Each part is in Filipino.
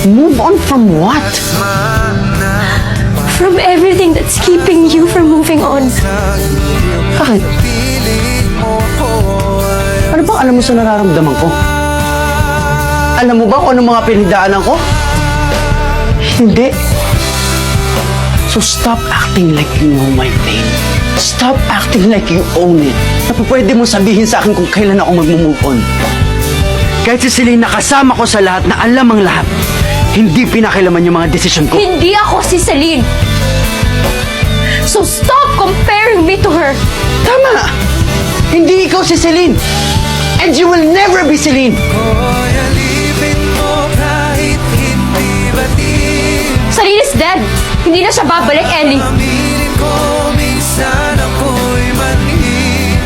Move on from what? From everything that's keeping you from moving on. Bakit? Ano bang alam mo sa nararamdaman ko? Alam mo ba kung anong mga pinagdaanan ko? Hindi. So stop acting like you know my pain. Stop acting like you own it. Pwede mo sabihin sa akin kung kailan ako mag-move on. Kahit si Celine nakasama ko sa lahat na alam ang lahat, hindi pinakilaman yung mga desisyon ko. Hindi ako si Celine. So stop comparing me to her. Tama! Hindi ikaw si Celine. And you will never be Celine. Celine is dead. Hindi na siya babalik, Ellie.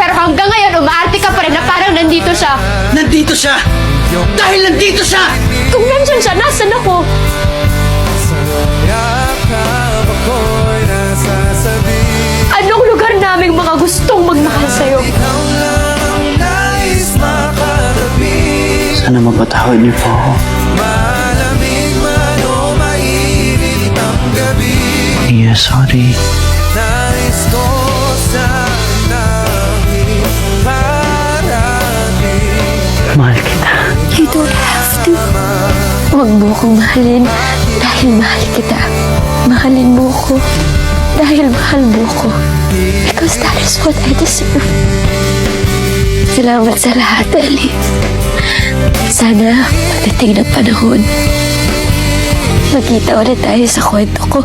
Pero hanggang ngayon, umaarte ka pa rin na parang nandito siya. Nandito siya! Dahil nandito siya! Kung nandyan siya, nasan ako? Anong lugar naming mga gustong magmahal sa'yo? Sana mapatawad niyo po ako. Yeah, sorry. Mahal kita. You don't have to. Huwag mo akong mahalin dahil mahal kita. Mahalin mo ko dahil mahal mo ko. Because that is what I deserve. Salamat sa lahat, Ellie. Sana pagdating ng panahon, magkita ulit tayo sa kwento ko.